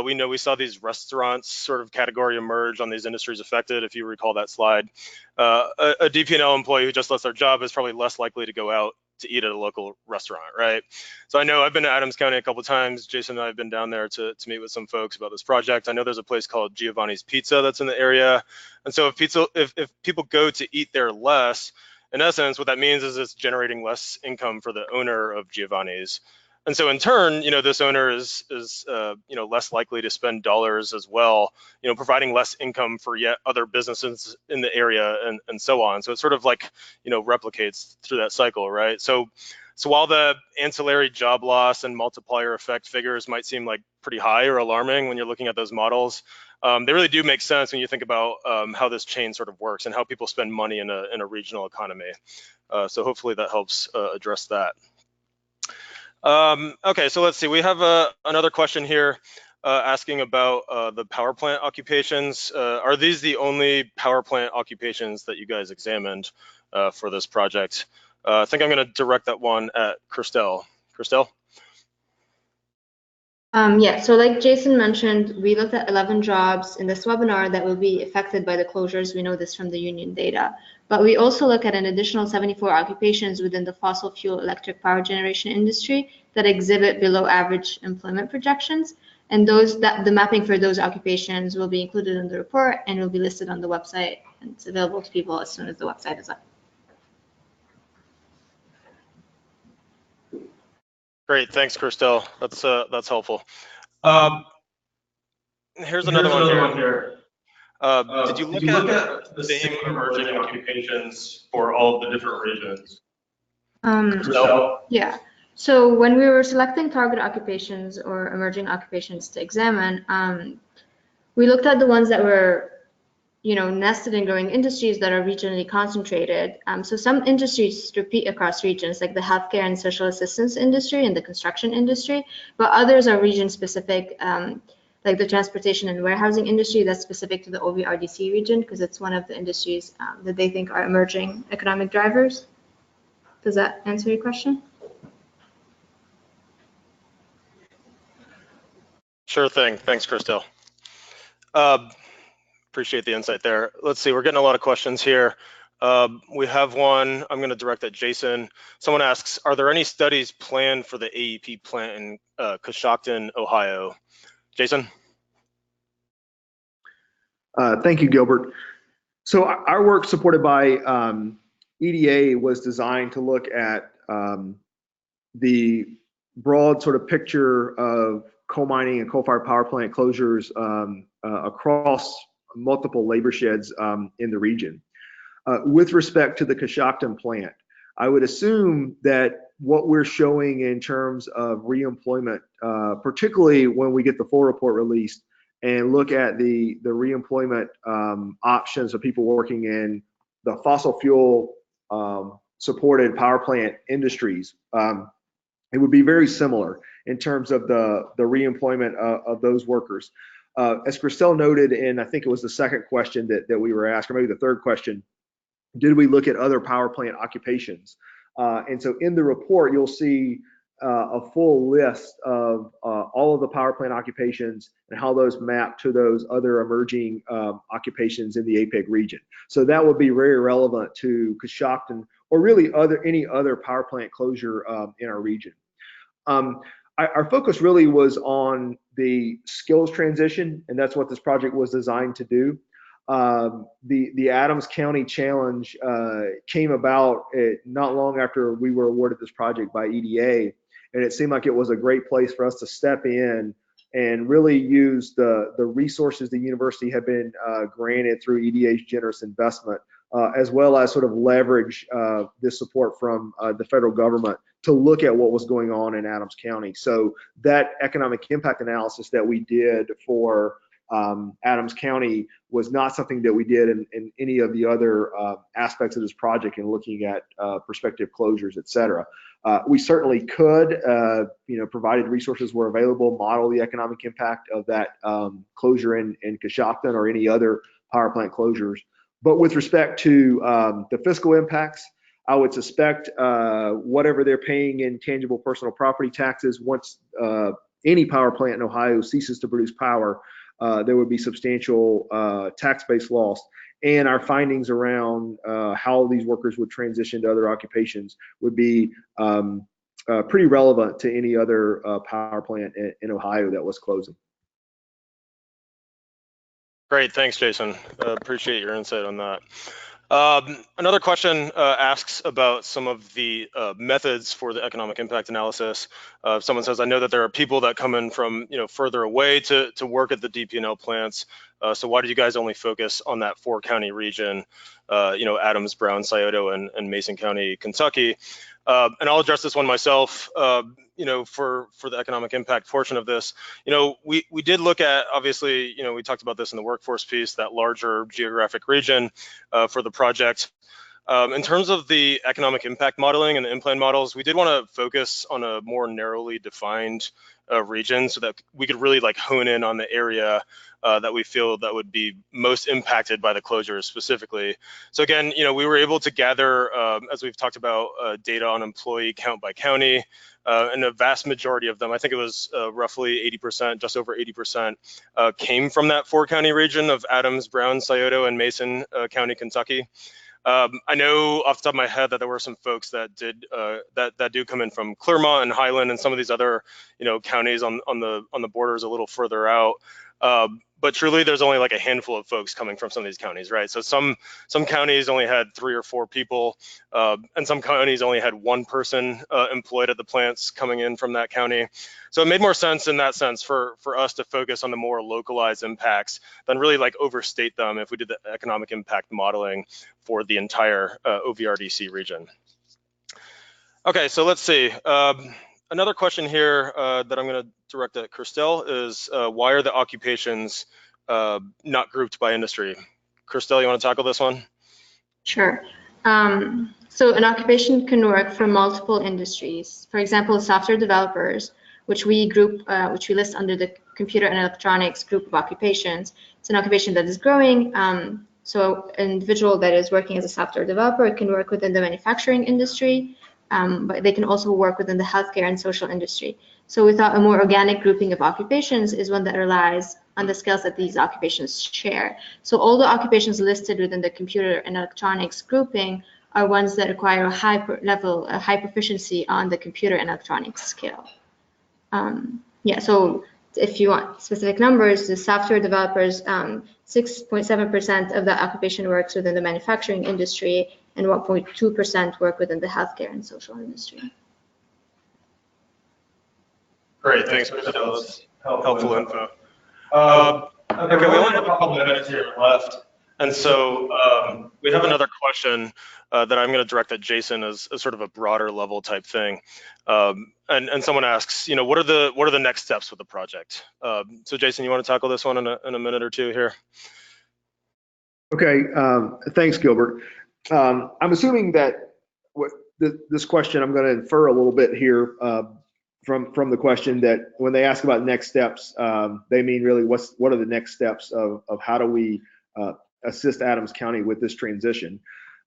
we saw these restaurants sort of category emerge on these industries affected, if you recall that slide. A DP&L employee who just lost their job is probably less likely to go out to eat at a local restaurant, right? So I know I've been to Adams County a couple of times. Jason and I have been down there to meet with some folks about this project. I know there's a place called Giovanni's Pizza that's in the area. And so if people go to eat there less, in essence, what that means is it's generating less income for the owner of Giovanni's. And so in turn, this owner is less likely to spend dollars as well, providing less income for yet other businesses in the area, and so on. So it sort of like, replicates through that cycle, right? So while the ancillary job loss and multiplier effect figures might seem like pretty high or alarming when you're looking at those models, they really do make sense when you think about how this chain sort of works and how people spend money in a regional economy. So hopefully that helps address that. Okay, so let's see. We have another question here asking about the power plant occupations. Are these the only power plant occupations that you guys examined for this project? I think I'm going to direct that one at Christelle. Christelle? Yeah, so like Jason mentioned, we looked at 11 jobs in this webinar that will be affected by the closures. We know this from the union data. But we also look at an additional 74 occupations within the fossil fuel electric power generation industry that exhibit below average employment projections. And the mapping for those occupations will be included in the report and will be listed on the website. And it's available to people as soon as the website is up. Great, thanks, Christelle. That's helpful. Here's another one here. Did you look at the same emerging occupations for all of the different regions? Yeah. So when we were selecting target occupations or emerging occupations to examine, we looked at the ones that were, nested in growing industries that are regionally concentrated. So some industries repeat across regions, like the healthcare and social assistance industry and the construction industry, but others are region specific, like the transportation and warehousing industry that's specific to the OVRDC region because it's one of the industries that they think are emerging economic drivers. Does that answer your question? Sure thing. Thanks, Christelle. Appreciate the insight there. Let's see, we're getting a lot of questions here. We have one, I'm going to direct at Jason. Someone asks, are there any studies planned for the AEP plant in Coshocton, Ohio? Jason? Thank you, Gilbert. So our work supported by EDA was designed to look at the broad sort of picture of coal mining and coal-fired power plant closures across multiple labor sheds in the region. With respect to the Coshocton plant, I would assume that what we're showing in terms of reemployment, particularly when we get the full report released and look at the reemployment options of people working in the fossil fuel supported power plant industries, it would be very similar in terms of the reemployment of those workers. As Christelle noted, and I think it was the second question that we were asked, or maybe the third question, did we look at other power plant occupations? And so in the report, you'll see a full list of all of the power plant occupations and how those map to those other emerging occupations in the APEC region. So that would be very relevant to Coshocton or really any other power plant closure in our region. Our focus really was on the skills transition, and that's what this project was designed to do. The Adams County Challenge came about not long after we were awarded this project by EDA, and it seemed like it was a great place for us to step in and really use the resources the university had been granted through EDA's generous investment, as well as sort of leverage this support from the federal government to look at what was going on in Adams County. So that economic impact analysis that we did for Adams County was not something that we did in any of the other aspects of this project in looking at prospective closures, et cetera. We certainly could, provided resources were available, model the economic impact of that closure in Coshocton or any other power plant closures. But with respect to the fiscal impacts, I would suspect whatever they're paying in tangible personal property taxes, once any power plant in Ohio ceases to produce power, there would be substantial tax base loss. And our findings around how these workers would transition to other occupations would be pretty relevant to any other power plant in Ohio that was closing. Great, thanks, Jason. Appreciate your insight on that. Another question asks about some of the methods for the economic impact analysis. Someone says, I know that there are people that come in from further away to work at the DP&L plants. So why did you guys only focus on that 4-county region, Adams, Brown, Scioto, and Mason County, Kentucky? And I'll address this one myself. For the economic impact portion of this, we did look at, obviously, we talked about this in the workforce piece, that larger geographic region for the project. In terms of the economic impact modeling and the in-plan models, we did want to focus on a more narrowly defined region so that we could really hone in on the area that we feel that would be most impacted by the closures specifically. So again, we were able to gather, as we've talked about, data on employee count by county, and a vast majority of them, I think it was roughly 80%, just over 80%, came from that 4-county region of Adams, Brown, Scioto, and Mason County, Kentucky. I know off the top of my head that there were some folks that did that do come in from Clermont and Highland and some of these other counties on the borders a little further out. But truly, there's only like a handful of folks coming from some of these counties, right? So some counties only had 3 or 4 people, and some counties only had 1 person employed at the plants coming in from that county. So it made more sense in that sense for us to focus on the more localized impacts than really like overstate them if we did the economic impact modeling for the entire OVRDC region. Okay, so let's see. Another question here that I'm going to direct at Christelle is why are the occupations not grouped by industry? Christelle, you want to tackle this one? Sure. So an occupation can work for multiple industries. For example, software developers, which we list under the computer and electronics group of occupations. It's an occupation that is growing. So an individual that is working as a software developer can work within the manufacturing industry, but they can also work within the healthcare and social industry. So we thought a more organic grouping of occupations is one that relies on the skills that these occupations share. So all the occupations listed within the computer and electronics grouping are ones that require a high proficiency on the computer and electronics skill. Yeah, so if you want specific numbers, the software developers, 6.7% of the occupation works within the manufacturing industry, and 1.2% work within the healthcare and social industry. Great, thanks, Christelle. That's helpful info. Okay, we only have a couple minutes here left, and so we have another question that I'm going to direct at Jason as sort of a broader level type thing. And someone asks, you know, what are the next steps with the project? So Jason, you want to tackle this one in a minute or two here? Okay, thanks, Gilbert. I'm assuming that this question, I'm going to infer a little bit here from the question that when they ask about next steps, they mean really what are the next steps of how do we assist Adams County with this transition.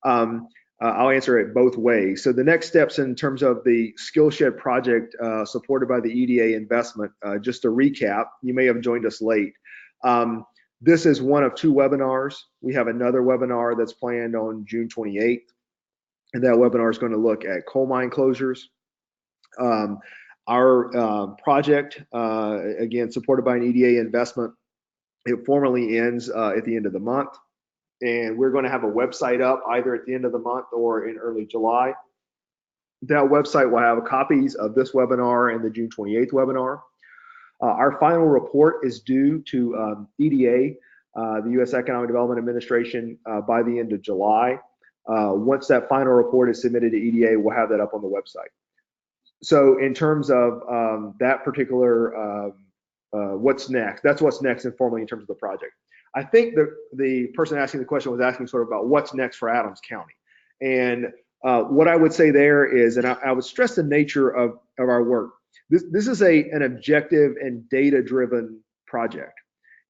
I'll answer it both ways. So the next steps in terms of the Skillshed project supported by the EDA investment, just to recap, you may have joined us late. This is one of 2 webinars. We have another webinar that's planned on June 28th, and that webinar is going to look at coal mine closures. Our project, again, supported by an EDA investment, it formally ends at the end of the month. And we're going to have a website up either at the end of the month or in early July. That website will have copies of this webinar and the June 28th webinar. Our final report is due to EDA, the U.S. Economic Development Administration, by the end of July. Once that final report is submitted to EDA, we'll have that up on the website. So in terms of that particular what's next, that's what's next informally in terms of the project. I think the person asking the question was asking sort of about what's next for Adams County. And what I would say there is, and I would stress the nature of our work. This is an objective and data-driven project.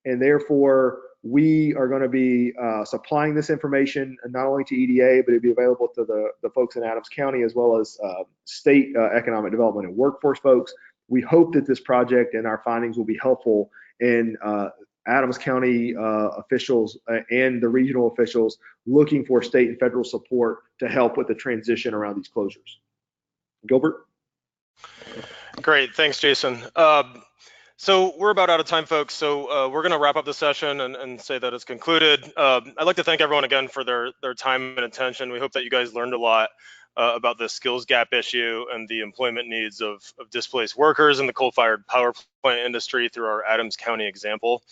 And therefore, we are going to be supplying this information not only to EDA, but it'll be available to the folks in Adams County as well as state economic development and workforce folks. We hope that this project and our findings will be helpful in Adams County officials and the regional officials looking for state and federal support to help with the transition around these closures. Gilbert? Great, thanks, Jason. So we're about out of time, folks. So we're going to wrap up the session and say that it's concluded. I'd like to thank everyone again for their time and attention. We hope that you guys learned a lot about the skills gap issue and the employment needs of displaced workers in the coal-fired power plant industry through our Adams County example.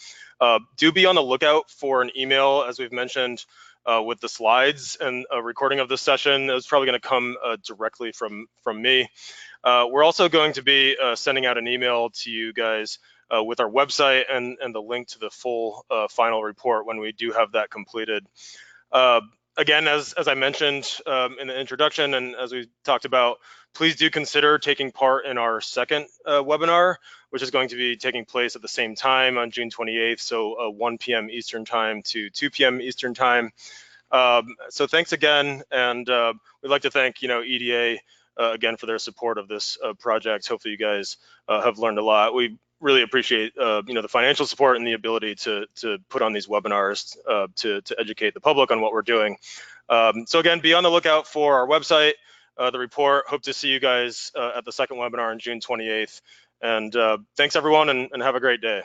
Do be on the lookout for an email, as we've mentioned, with the slides and a recording of this session. It's probably going to come directly from me. We're also going to be sending out an email to you guys with our website and the link to the full final report when we do have that completed. Again, as I mentioned in the introduction and as we talked about, please do consider taking part in our second webinar, which is going to be taking place at the same time on June 28th, so 1 p.m. Eastern time to 2 p.m. Eastern time. So thanks again, and we'd like to thank EDA again for their support of this project. Hopefully you guys have learned a lot. We really appreciate the financial support and the ability to put on these webinars to educate the public on what we're doing. So again, be on the lookout for our website, the report. Hope to see you guys at the second webinar on June 28th. And thanks everyone, and have a great day.